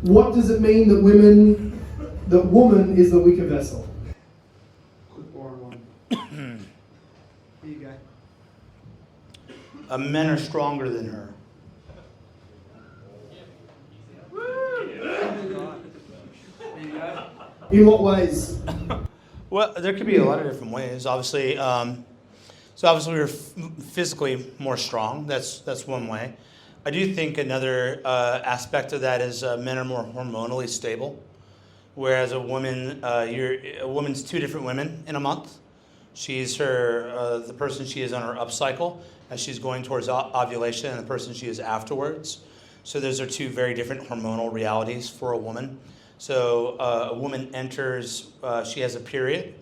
What does it mean that woman is the weaker vessel? Good boring one. Here you go. Men are stronger than her. In what ways? Well, there could be a lot of different ways. Obviously, we're physically more strong. That's one way. I do think another aspect of that is men are more hormonally stable, whereas a woman's two different women in a month. She's the person she is on her up cycle as she's going towards ovulation, and the person she is afterwards. So those are two very different hormonal realities for a woman. So a woman enters, she has a period,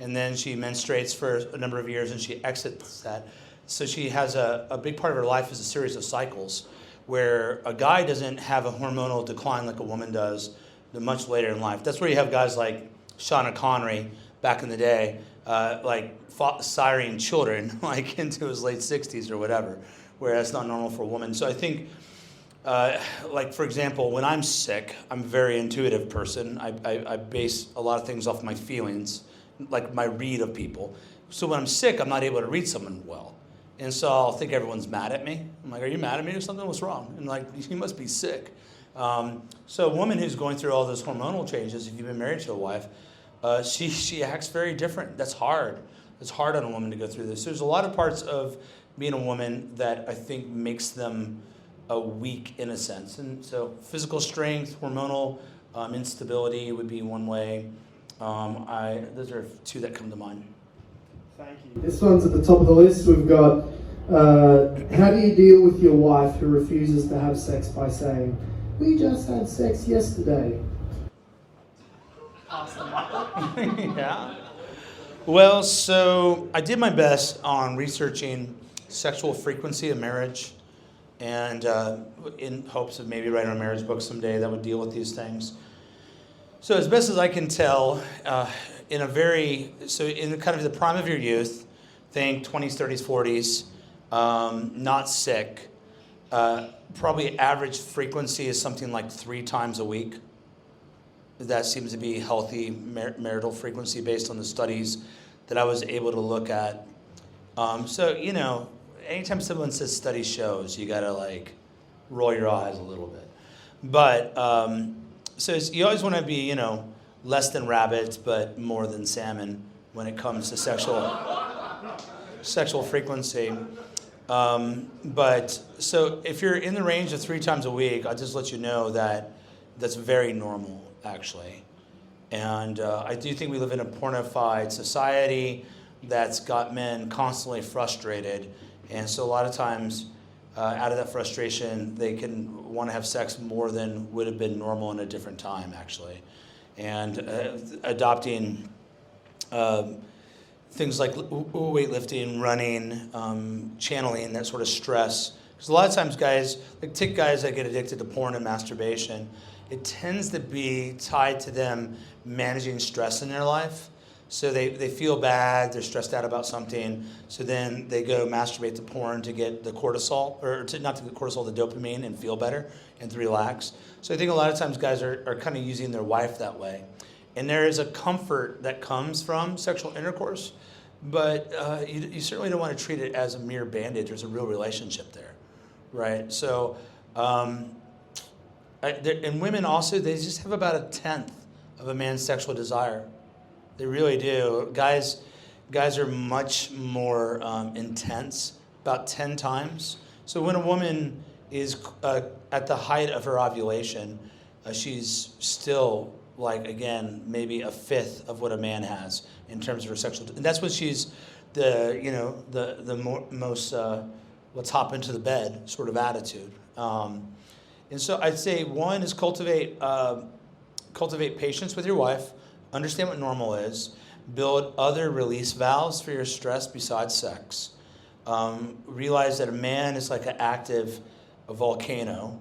and then she menstruates for a number of years, and she exits that. So she has a big part of her life is a series of cycles, where a guy doesn't have a hormonal decline like a woman does much later in life. That's where you have guys like Sean Connery back in the day, siring children like into his late 60s or whatever, where that's not normal for a woman. So I think, for example, when I'm sick, I'm a very intuitive person. I base a lot of things off my feelings, like my read of people. So when I'm sick, I'm not able to read someone well. And so I'll think everyone's mad at me. I'm like, are you mad at me or something? What's wrong? And like, you must be sick. So a woman who's going through all those hormonal changes, if you've been married to a wife, she acts very different. That's hard. It's hard on a woman to go through this. There's a lot of parts of being a woman that I think makes them weak in a sense. And so physical strength, hormonal instability would be one way. Those are two that come to mind. Thank you. This one's at the top of the list. We've got, how do you deal with your wife who refuses to have sex by saying, we just had sex yesterday? Awesome. Yeah. Well, so I did my best on researching sexual frequency in marriage, and in hopes of maybe writing a marriage book someday that would deal with these things. So as best as I can tell, in kind of the prime of your youth, think 20s, 30s, 40s, not sick, probably average frequency is something like 3 times a week. That seems to be healthy marital frequency based on the studies that I was able to look at. Anytime someone says study shows, you gotta roll your eyes a little bit. But so you always want to be, less than rabbits, but more than salmon when it comes to sexual frequency. But so if you're in the range of 3 times a week, I'll just let you know that that's very normal, actually. And I do think we live in a pornified society that's got men constantly frustrated. And so a lot of times, out of that frustration, they can want to have sex more than would have been normal in a different time, actually. And adopting things like weightlifting, running, channeling that sort of stress. Because a lot of times guys that get addicted to porn and masturbation, it tends to be tied to them managing stress in their life. So they feel bad, they're stressed out about something, so then they go masturbate to porn to get the cortisol, not to get cortisol, the dopamine, and feel better and to relax. So I think a lot of times guys are kind of using their wife that way. And there is a comfort that comes from sexual intercourse, but you certainly don't want to treat it as a mere bandage. There's a real relationship there, right? So, and women also, they just have about 1/10 of a man's sexual desire. They really do. Guys are much more intense, about 10 times. So when a woman is at the height of her ovulation, she's still again, maybe 1/5 of what a man has in terms of her sexual. And that's when she's the most let's hop into the bed sort of attitude. And so I'd say one is cultivate patience with your wife. Understand what normal is. Build other release valves for your stress besides sex. Realize that a man is like an active volcano,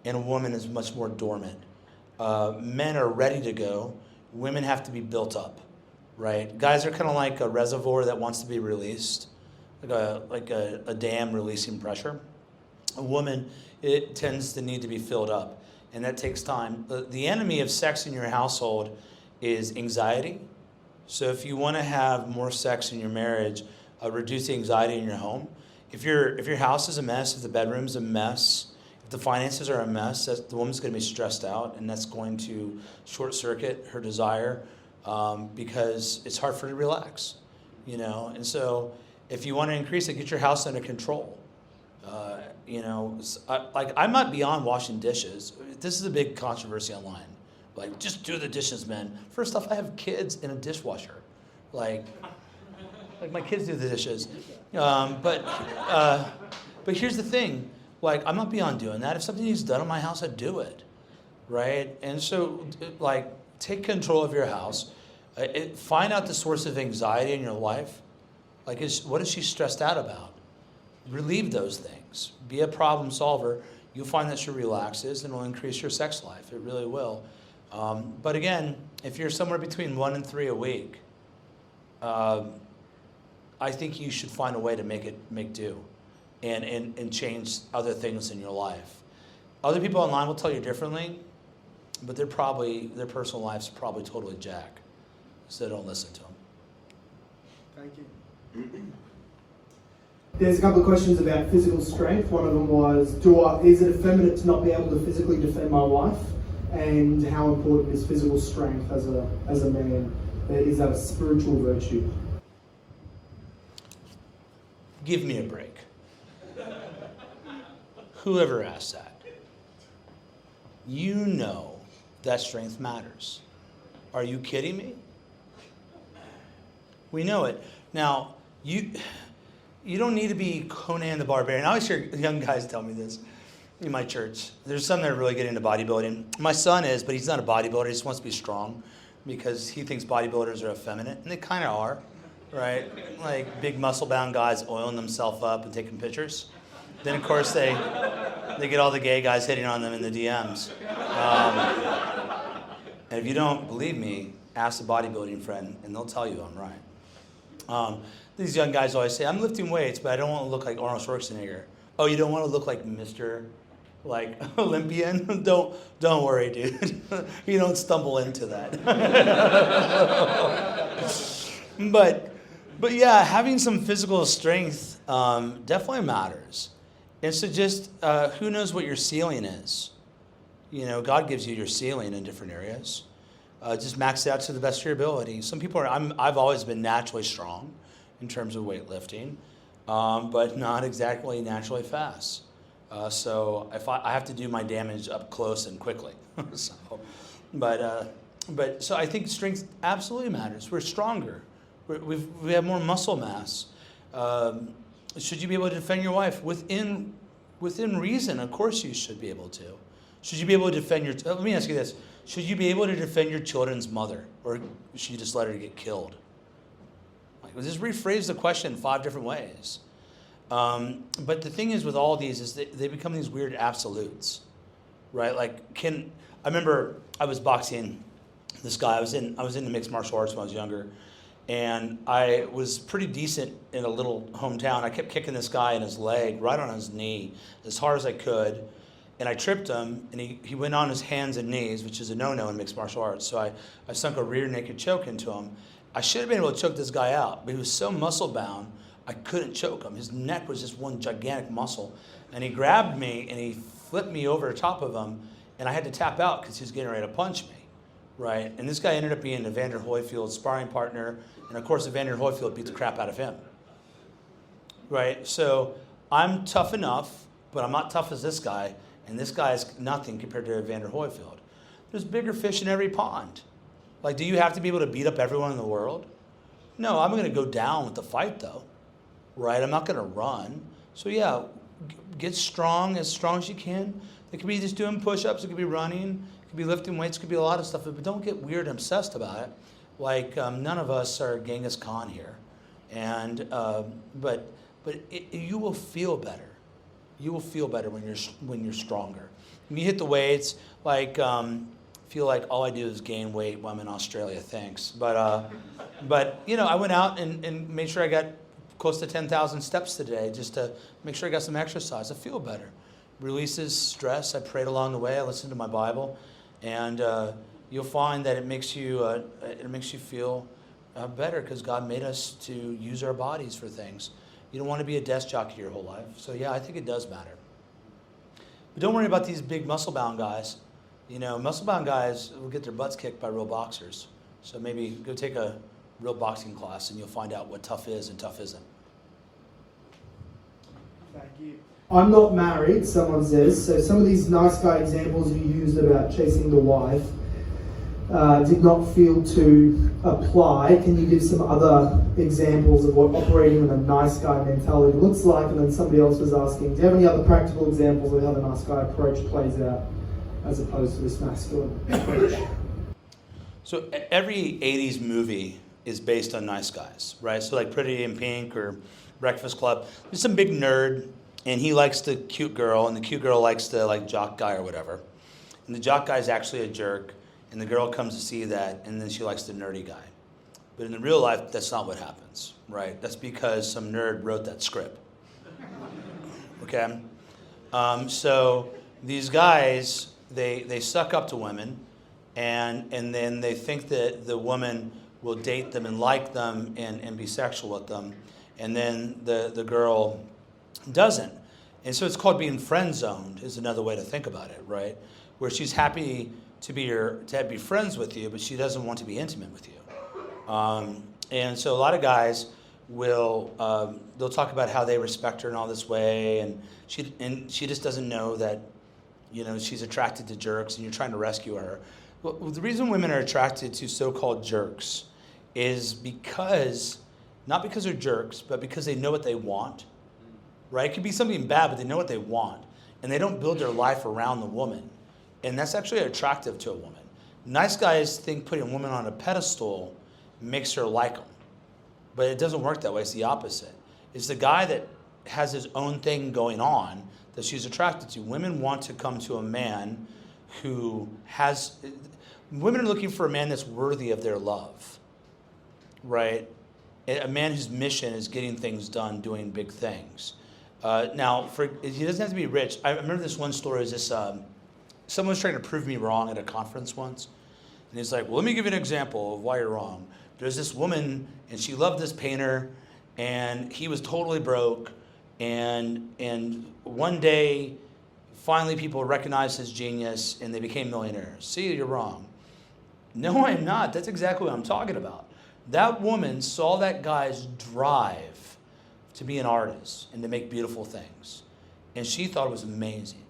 and a woman is much more dormant. Men are ready to go. Women have to be built up, right? Guys are kind of like a reservoir that wants to be released, like a dam releasing pressure. A woman, it tends to need to be filled up. and that takes time. The enemy of sex in your household is anxiety. So if you want to have more sex in your marriage, reduce the anxiety in your home. If your house is a mess, if the bedroom's a mess, if the finances are a mess, the woman's going to be stressed out, and that's going to short circuit her desire because it's hard for her to relax, you know. And so if you want to increase it, get your house under control. You know, I'm not beyond washing dishes. This is a big controversy online. Like, just do the dishes, men. First off, I have kids in a dishwasher. Like my kids do the dishes. But here's the thing. Like, I'm not beyond doing that. If something needs done in my house, I do it, right? And so, like, take control of your house. Find out the source of anxiety in your life. Like, what is she stressed out about? Relieve those things. Be a problem solver. You'll find that she relaxes, and it'll increase your sex life. It really will. But again, if you're somewhere between 1 and 3 a week, I think you should find a way to make do, and change other things in your life. Other people online will tell you differently, but their personal life's probably totally jack. So don't listen to them. Thank you. There's a couple of questions about physical strength. One of them was, is it effeminate to not be able to physically defend my wife? And how important is physical strength as a man? Is that a spiritual virtue? Give me a break. Whoever asked that, you know that strength matters. Are you kidding me? We know it. Now, you don't need to be Conan the Barbarian. I always hear young guys tell me this in my church. There's some that are really getting into bodybuilding. My son is, but he's not a bodybuilder. He just wants to be strong because he thinks bodybuilders are effeminate, and they kind of are, right? Like big muscle-bound guys oiling themselves up and taking pictures. Then, of course, they get all the gay guys hitting on them in the DMs. And if you don't believe me, ask a bodybuilding friend, and they'll tell you I'm right. These young guys always say, I'm lifting weights, but I don't want to look like Arnold Schwarzenegger. Oh, you don't want to look like Mr. like Olympian? Don't worry, dude. You don't stumble into that. But yeah, having some physical strength definitely matters. And so just who knows what your ceiling is? You know, God gives you your ceiling in different areas. Just max it out to the best of your ability. Some people I've always been naturally strong in terms of weightlifting, but not exactly naturally fast. So if I have to do my damage up close and quickly. So I think strength absolutely matters. We're stronger. We have more muscle mass. Should you be able to defend your wife within reason? Of course you should be able to. Should you be able to defend let me ask you this. Should you be able to defend your children's mother, or should you just let her get killed? Like, just rephrase the question 5 different ways. But the thing is with all these is they become these weird absolutes, right? Like, I remember I was boxing this guy. I was into mixed martial arts when I was younger, and I was pretty decent in a little hometown. I kept kicking this guy in his leg, right on his knee, as hard as I could. And I tripped him, and he went on his hands and knees, which is a no-no in mixed martial arts. So I sunk a rear naked choke into him. I should have been able to choke this guy out, but he was so muscle-bound, I couldn't choke him. His neck was just one gigantic muscle. And he grabbed me, and he flipped me over the top of him, and I had to tap out because he was getting ready to punch me, right? And this guy ended up being Evander Holyfield's sparring partner, and of course Evander Holyfield beat the crap out of him, right? So I'm tough enough, but I'm not tough as this guy. And this guy is nothing compared to Evander Holyfield. There's bigger fish in every pond. Like, do you have to be able to beat up everyone in the world? No, I'm going to go down with the fight, though. Right? I'm not going to run. So, yeah, get strong as you can. It could be just doing push-ups. It could be running. It could be lifting weights. It could be a lot of stuff. But don't get weird and obsessed about it. Like, none of us are Genghis Khan here. And you will feel better. You will feel better when you're stronger. When you hit the weights, like feel like all I do is gain weight while I'm in Australia. Thanks, but you know, I went out and made sure I got close to 10,000 steps today just to make sure I got some exercise. I feel better. releases stress. I prayed along the way. I listened to my Bible, and you'll find that it makes you feel better, because God made us to use our bodies for things. You don't want to be a desk jockey your whole life. So yeah, I think it does matter. But don't worry about these big muscle-bound guys. You know, muscle-bound guys will get their butts kicked by real boxers. So maybe go take a real boxing class, and you'll find out what tough is and tough isn't. Thank you. I'm not married, someone says, so some of these nice guy examples you used about chasing the wife did not feel to apply. Can you give some other examples of what operating with a nice guy mentality looks like? And then somebody else was asking, do you have any other practical examples of how the nice guy approach plays out as opposed to this masculine approach? So every 80s movie is based on nice guys, right? So like Pretty in Pink or Breakfast Club. There's some big nerd, and he likes the cute girl, and the cute girl likes the like jock guy or whatever. And the jock guy's actually a jerk, and the girl comes to see that, and then she likes the nerdy guy. But in the real life, that's not what happens, right? That's because some nerd wrote that script. Okay? So these guys, they suck up to women, and then they think that the woman will date them and like them and be sexual with them, and then the girl doesn't. And so it's called being friend zoned, is another way to think about it, right? Where she's happy to be friends with you, but she doesn't want to be intimate with you. And so a lot of guys will they'll talk about how they respect her in all this way, and she just doesn't know that, you know, she's attracted to jerks, and you're trying to rescue her. Well, the reason women are attracted to so-called jerks is not because they're jerks, but because they know what they want, right? It could be something bad, but they know what they want, and they don't build their life around the woman, and that's actually attractive to a woman. Nice guys think putting a woman on a pedestal makes her like them, but it doesn't work that way. It's the opposite. It's the guy that has his own thing going on that she's attracted to. Women want to come to a man who has... Women are looking for a man that's worthy of their love, right? A man whose mission is getting things done, doing big things. Now, he doesn't have to be rich. I remember this one story. Is this someone was trying to prove me wrong at a conference once, and he's like, "Well, let me give you an example of why you're wrong. There's this woman, and she loved this painter, and he was totally broke, and one day, finally, people recognized his genius, and they became millionaires. See, you're wrong." No, I'm not. That's exactly what I'm talking about. That woman saw that guy's drive to be an artist and to make beautiful things, and she thought it was amazing.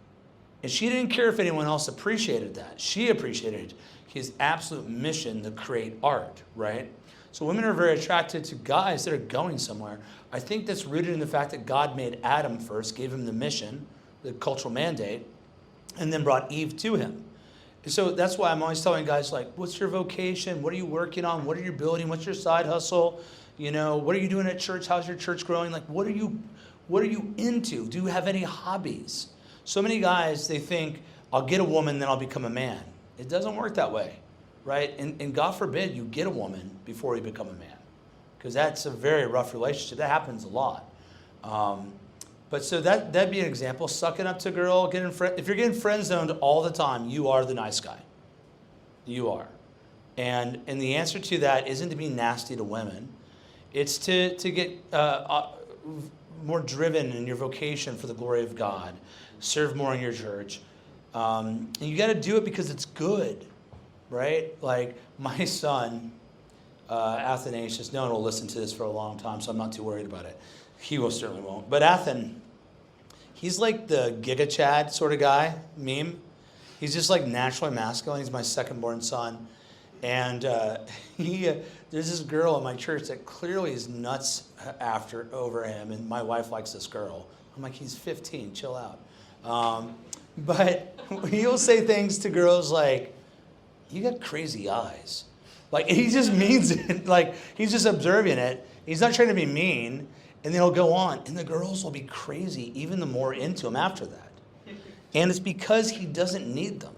And she didn't care if anyone else appreciated that. She appreciated his absolute mission to create art, right? So women are very attracted to guys that are going somewhere. I think that's rooted in the fact that God made Adam first, gave him the mission, the cultural mandate, and then brought Eve to him. So that's why I'm always telling guys, like, what's your vocation? What are you working on? What are you building? What's your side hustle? You know, what are you doing at church? How's your church growing? Like, what are you into? Do you have any hobbies? So many guys, they think, I'll get a woman, then I'll become a man. It doesn't work that way, right? And God forbid you get a woman before you become a man, because that's a very rough relationship. That happens a lot. But so that'd be an example. Sucking up to a girl, if you're getting friend zoned all the time, you are the nice guy. You are. And the answer to that isn't to be nasty to women. It's to get more driven in your vocation for the glory of God. Serve more in your church. And you got to do it because it's good, right? Like my son, Athanasius, no one will listen to this for a long time, so I'm not too worried about it. He certainly won't. But Athan, he's like the Giga Chad sort of guy, meme. He's just like naturally masculine. He's my second born son. And there's this girl in my church that clearly is nuts over him, and my wife likes this girl. I'm like, he's 15, chill out. But he'll say things to girls like, you got crazy eyes. Like, he just means it. Like, he's just observing it. He's not trying to be mean. And then he'll go on, and the girls will be crazy, even the more into him after that. And it's because he doesn't need them,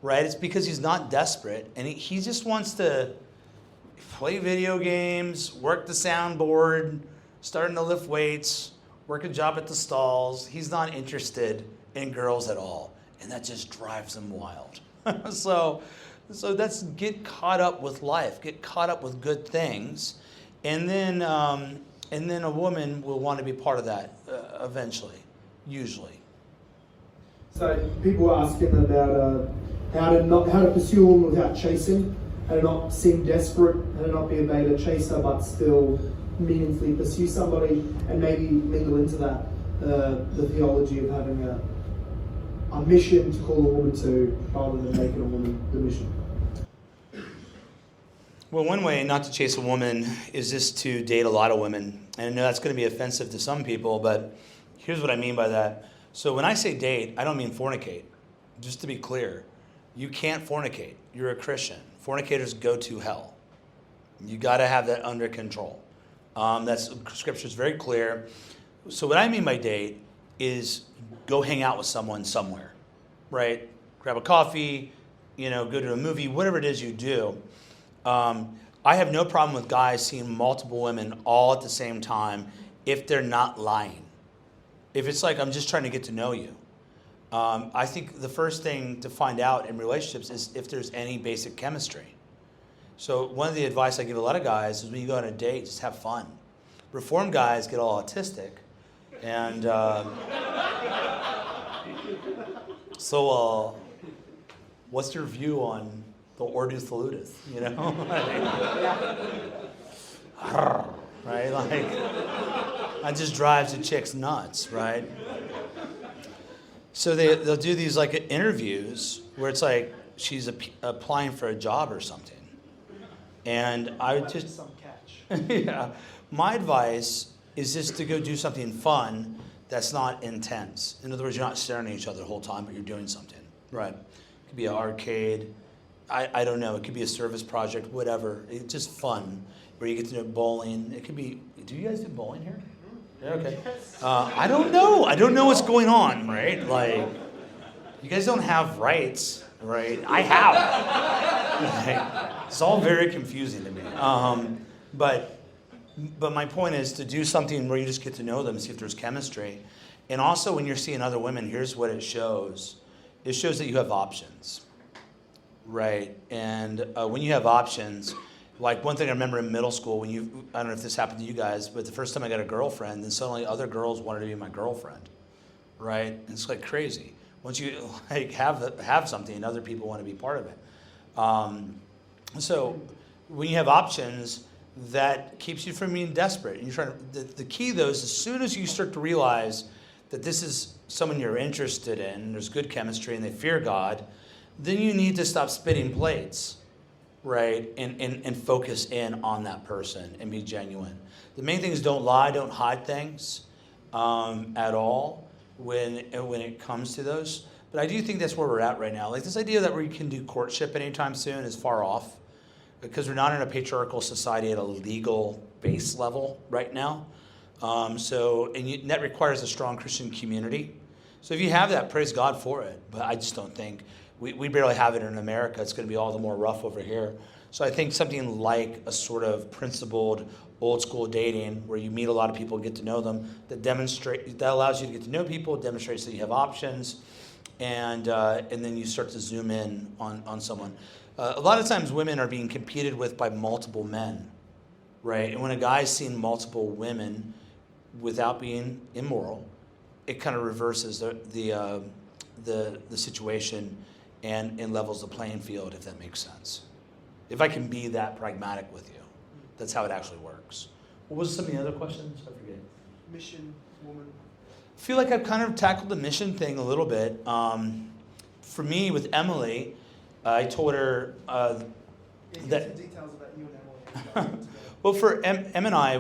right? It's because he's not desperate, and he just wants to play video games, work the soundboard, starting to lift weights, work a job at the stalls. He's not interested in girls at all, and that just drives them wild. So that's get caught up with life, get caught up with good things, and then a woman will want to be part of that eventually, usually. So people are asking about how to pursue a woman without chasing, how to not seem desperate, how to not be a beta chaser, but still meaningfully pursue somebody, and maybe mingle into that the theology of having a mission to call a woman to, rather than making a woman the mission. Well, one way not to chase a woman is just to date a lot of women. And I know that's going to be offensive to some people, but here's what I mean by that. So when I say date, I don't mean fornicate. Just to be clear, you can't fornicate. You're a Christian. Fornicators go to hell. You got to have that under control. That's Scripture's very clear. So what I mean by date is go hang out with someone somewhere, right? Grab a coffee, go to a movie, whatever it is you do. I have no problem with guys seeing multiple women all at the same time if they're not lying. If it's like, I'm just trying to get to know you. I think the first thing to find out in relationships is if there's any basic chemistry. So one of the advice I give a lot of guys is when you go on a date, just have fun. Reformed guys get all autistic. And so what's your view on the Ordo Salutis, right? Like, that just drives the chicks nuts, right? So they'll do these like interviews where it's like she's applying for a job or something. And I would just... Some catch. Yeah. My advice is just to go do something fun that's not intense. In other words, you're not staring at each other the whole time, but you're doing something, right? It could be an arcade. I don't know. It could be a service project, whatever. It's just fun, where you get to know bowling. It could be, do you guys do bowling here? Yeah, okay. I don't know. I don't know what's going on, right? Like, you guys don't have rights, right? I have. Right? It's all very confusing to me. But my point is to do something where you just get to know them, see if there's chemistry. And also when you're seeing other women, here's what it shows. It shows that you have options, right? And when you have options, like one thing I remember in middle school, I don't know if this happened to you guys, but the first time I got a girlfriend, then suddenly other girls wanted to be my girlfriend, right? And it's like crazy. Once you like have something, other people want to be part of it. So when you have options, that keeps you from being desperate. And the key though is as soon as you start to realize that this is someone you're interested in, there's good chemistry and they fear God, then you need to stop spitting plates, right? And focus in on that person and be genuine. The main thing is don't lie, don't hide things at all when it comes to those. But I do think that's where we're at right now. Like this idea that we can do courtship anytime soon is far off, because we're not in a patriarchal society at a legal base level right now. That requires a strong Christian community. So if you have that, praise God for it. But I just don't think, we barely have it in America. It's going to be all the more rough over here. So I think something like a sort of principled, old school dating where you meet a lot of people, get to know them, that allows you to get to know people, demonstrates that you have options, and then you start to zoom in on someone. A lot of times women are being competed with by multiple men, right? And when a guy's seen multiple women without being immoral, it kind of reverses the situation and levels the playing field, if that makes sense. If I can be that pragmatic with you, that's how it actually works. What was some of the other questions? I forget. Mission, woman. I feel like I've kind of tackled the mission thing a little bit. For me, with Emily, I told her that... Some details about you and Emily. Well, for Em and I,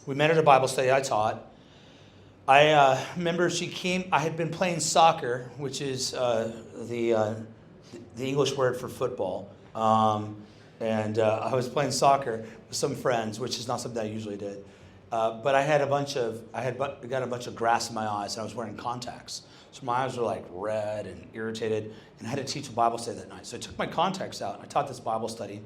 we met at a Bible study I taught. I remember she came, I had been playing soccer, which is the English word for football. And I was playing soccer with some friends, which is not something I usually did. But I had got a bunch of grass in my eyes, and I was wearing contacts. So my eyes were like red and irritated, and I had to teach a Bible study that night. So I took my contacts out, and I taught this Bible study.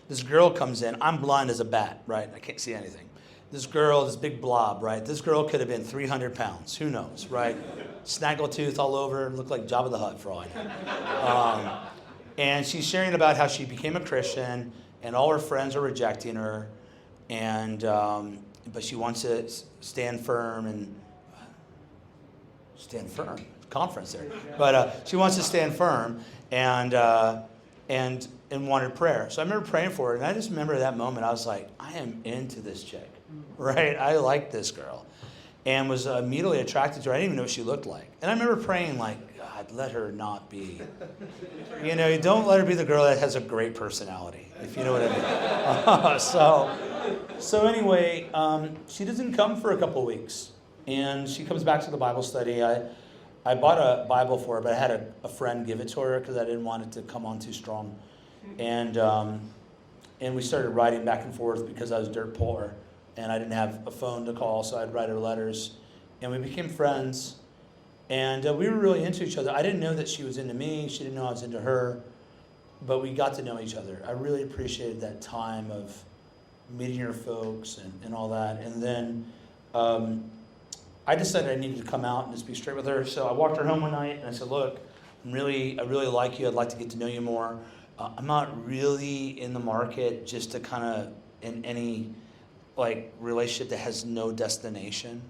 This girl comes in, I'm blind as a bat, right? I can't see anything. this girl, this big blob, right? This girl could have been 300 pounds. Who knows, right? Snaggletooth all over, looked like Jabba the Hutt for all I know. And she's sharing about how she became a Christian, and all her friends are rejecting her, and but she wants to stand firm. Conference there, but she wants to stand firm and wanted prayer. So I remember praying for her, and I just remember that moment. I was like, I am into this chick, right? I like this girl, and was immediately attracted to her. I didn't even know what she looked like, and I remember praying like, God, let her not be. You know, don't let her be the girl that has a great personality, if you know what I mean. So anyway, she doesn't come for a couple weeks, and she comes back to the Bible study. I bought a Bible for her, but I had a friend give it to her because I didn't want it to come on too strong. And we started writing back and forth because I was dirt poor, and I didn't have a phone to call, so I'd write her letters. And we became friends, and we were really into each other. I didn't know that she was into me. She didn't know I was into her, but we got to know each other. I really appreciated that time of meeting her folks and all that. And then I decided I needed to come out and just be straight with her. So I walked her home one night and I said, look, I really like you. I'd like to get to know you more. I'm not really in the market just to kind of in any like relationship that has no destination.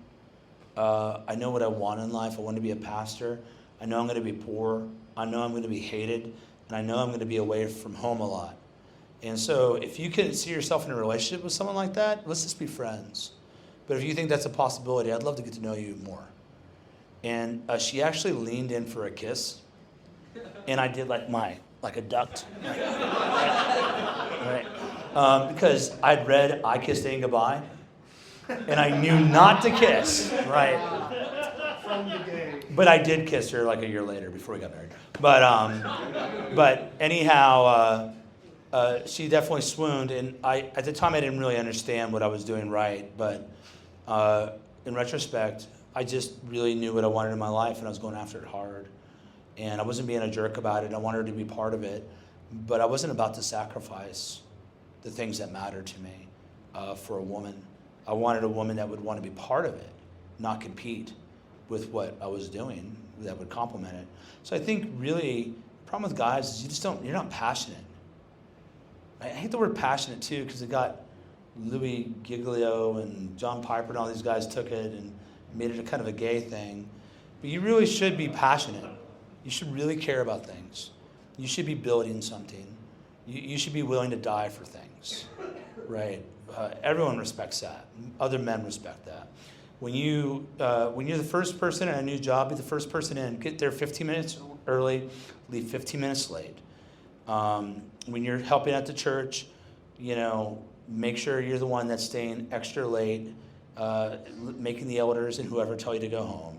I know what I want in life. I want to be a pastor. I know I'm going to be poor. I know I'm going to be hated. And I know I'm going to be away from home a lot. And so if you can see yourself in a relationship with someone like that, let's just be friends. But if you think that's a possibility, I'd love to get to know you more. And she actually leaned in for a kiss. And I did like a duct. Right? Because I'd read I Kissed Ain't Goodbye. And I knew not to kiss, right? But I did kiss her like a year later before we got married. But anyhow, she definitely swooned. And at the time I didn't really understand what I was doing right. But in retrospect, I just really knew what I wanted in my life, and I was going after it hard. And I wasn't being a jerk about it. I wanted her to be part of it. But I wasn't about to sacrifice the things that mattered to me for a woman. I wanted a woman that would want to be part of it, not compete with what I was doing that would complement it. So I think really the problem with guys is you're not passionate. I hate the word passionate too, because it got Louis Giglio and John Piper and all these guys took it and made it a kind of a gay thing. But you really should be passionate. You should really care about things. You should be building something. You should be willing to die for things, right? Everyone respects that. Other men respect that. When you're the first person in a new job, be the first person in. Get there 15 minutes early, leave 15 minutes late. When you're helping at the church, make sure you're the one that's staying extra late, making the elders and whoever tell you to go home.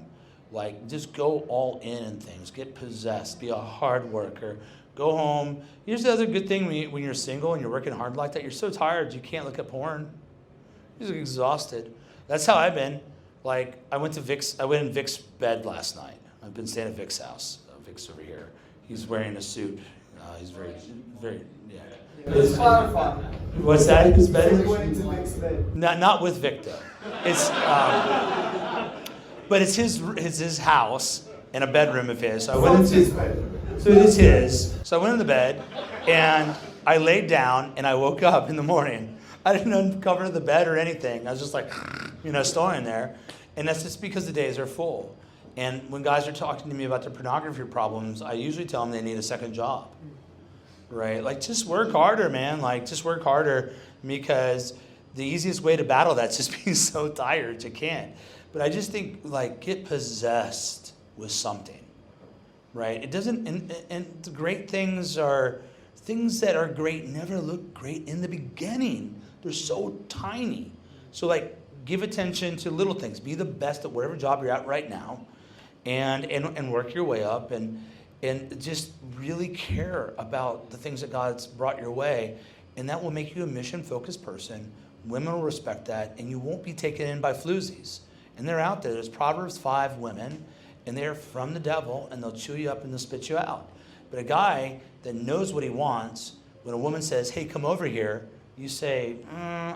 Like, just go all in things. Get possessed. Be a hard worker. Go home. Here's the other good thing when you're single and you're working hard like that. You're so tired you can't look at porn. You're just exhausted. That's how I've been. Like, I went in Vic's bed last night. I've been staying at Vic's house. Vic's over here. He's wearing a suit. He's very, very, yeah. Let's clarify. What's that? His bed? He went into Vic's bed. Not with Vic, though. It's, but it's his house and a bedroom of his. So I went into his bedroom. So it is his. So I went in the bed, and I laid down, and I woke up in the morning. I didn't uncover the bed or anything. I was just like, staying there. And that's just because the days are full. And when guys are talking to me about their pornography problems, I usually tell them they need a second job. Right? Like, just work harder, man. Like, just work harder, because the easiest way to battle that's just being so tired you can't. But I just think, like, get possessed with something. Right? It doesn't, and the great things that are great never look great in the beginning. They're so tiny. So, like, give attention to little things. Be the best at whatever job you're at right now, and work your way up, and just really care about the things that God's brought your way, and that will make you a mission-focused person. Women will respect that, and you won't be taken in by floozies. And they're out there. There's Proverbs 5 women, and they're from the devil, and they'll chew you up and they'll spit you out. But a guy that knows what he wants, when a woman says, hey, come over here, you say,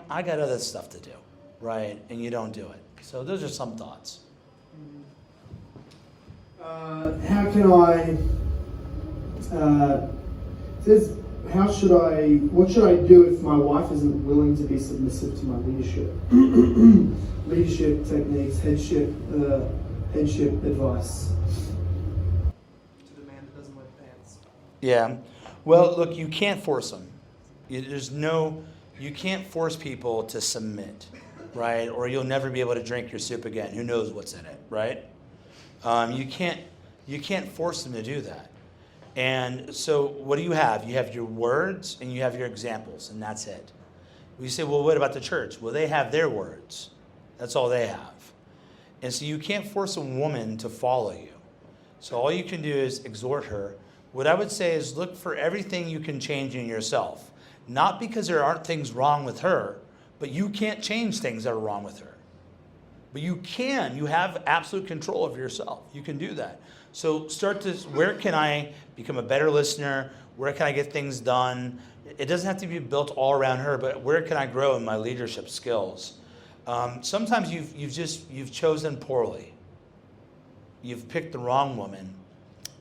I got other stuff to do. right? And you don't do it. So those are some thoughts. How can I? Says, what should I do if my wife isn't willing to be submissive to my leadership? Leadership techniques, headship advice. To the man that doesn't wear pants. Yeah. Well, look, you can't force them. You can't force people to submit, right? Or you'll never be able to drink your soup again. Who knows what's in it, right? You can't force them to do that. And so what do you have? You have your words and you have your examples, and that's it. You say, well, what about the church? Well, they have their words. That's all they have. And so you can't force a woman to follow you. So all you can do is exhort her. What I would say is look for everything you can change in yourself. Not because there aren't things wrong with her, but you can't change things that are wrong with her. But you can. You have absolute control of yourself. You can do that. So where can I become a better listener? Where can I get things done? It doesn't have to be built all around her, but where can I grow in my leadership skills? Sometimes you've chosen poorly. You've picked the wrong woman,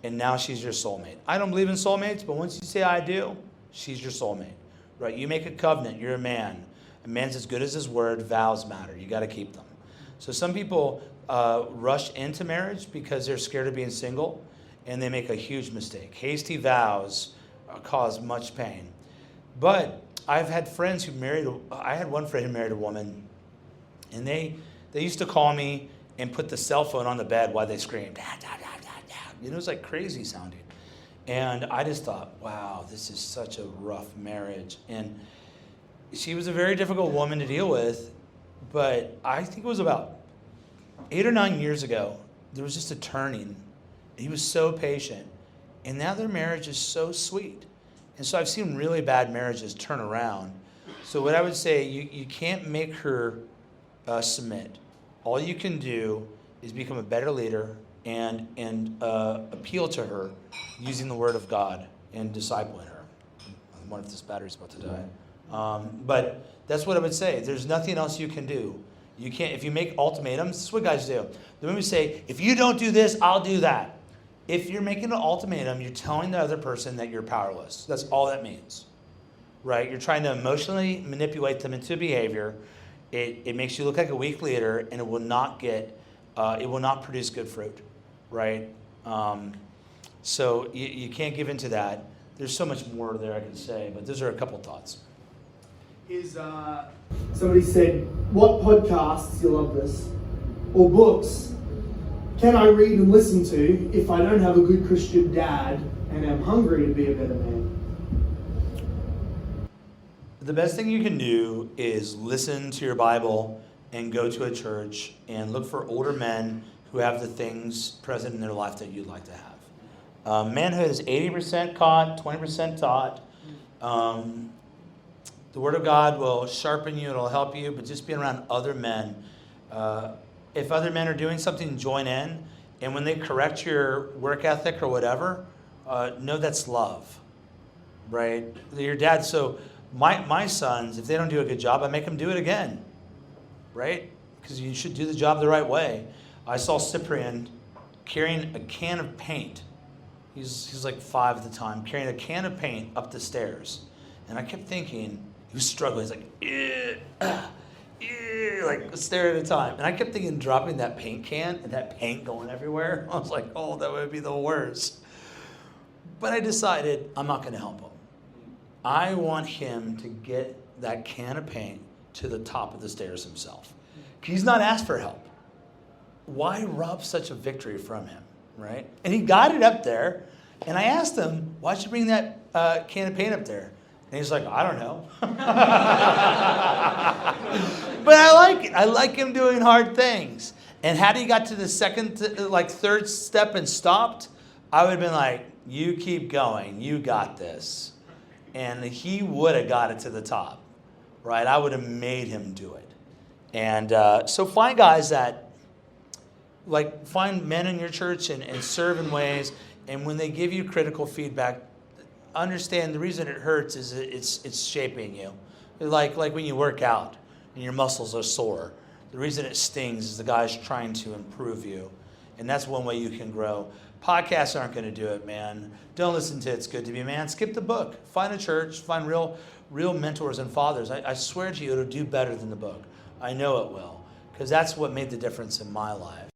and now she's your soulmate. I don't believe in soulmates, but once you say I do, she's your soulmate. Right? You make a covenant. You're a man. A man's as good as his word. Vows matter. You got to keep them. So some people rush into marriage because they're scared of being single, and they make a huge mistake. Hasty vows cause much pain. But I've had friends who I had one friend who married a woman, and they used to call me and put the cell phone on the bed while they screamed. It was like crazy sounding. And I just thought, wow, this is such a rough marriage. And she was a very difficult woman to deal with, but I think it was about 8 or 9 years ago, there was just a turning. He was so patient. And now their marriage is so sweet. And so I've seen really bad marriages turn around. So what I would say, you can't make her submit. All you can do is become a better leader and appeal to her using the word of God and discipling her. I wonder if this battery's about to die. But that's what I would say. There's nothing else you can do. You can't, if you make ultimatums, this is what guys do. The women say, if you don't do this, I'll do that. If you're making an ultimatum, you're telling the other person that you're powerless. That's all that means, right? You're trying to emotionally manipulate them into behavior. It makes you look like a weak leader, and it will not produce good fruit, right? So you can't give into that. There's so much more there I can say, but those are a couple thoughts. Somebody said, what podcasts, you'll love this, or books can I read and listen to if I don't have a good Christian dad and am hungry to be a better man? The best thing you can do is listen to your Bible and go to a church and look for older men who have the things present in their life that you'd like to have. Manhood is 80% caught, 20% taught. The Word of God will sharpen you, it'll help you, but just being around other men. If other men are doing something, join in. And when they correct your work ethic or whatever, know that's love, right? Your dad, so my sons, if they don't do a good job, I make them do it again, right? Because you should do the job the right way. I saw Cyprian carrying a can of paint. He's like 5 at the time, carrying a can of paint up the stairs. And I kept thinking, he was struggling. He's like, like a stair at a time. And I kept thinking dropping that paint can and that paint going everywhere. I was like, oh, that would be the worst. But I decided I'm not going to help him. I want him to get that can of paint to the top of the stairs himself. He's not asked for help. Why rob such a victory from him, right? And he got it up there. And I asked him, why'd you bring that can of paint up there? And he's like, I don't know. But I like it. I like him doing hard things. And had he got to the third step and stopped, I would have been like, you keep going. You got this. And he would have got it to the top, right? I would have made him do it. And so find guys that, find men in your church and serve in ways. And when they give you critical feedback, understand the reason it hurts is it's shaping you. Like when you work out, and your muscles are sore. The reason it stings is the guy's trying to improve you. And that's one way you can grow. Podcasts aren't going to do it, man. Don't listen to It's Good to Be a Man. Skip the book. Find a church. Find real mentors and fathers. I swear to you, it'll do better than the book. I know it will. Because that's what made the difference in my life.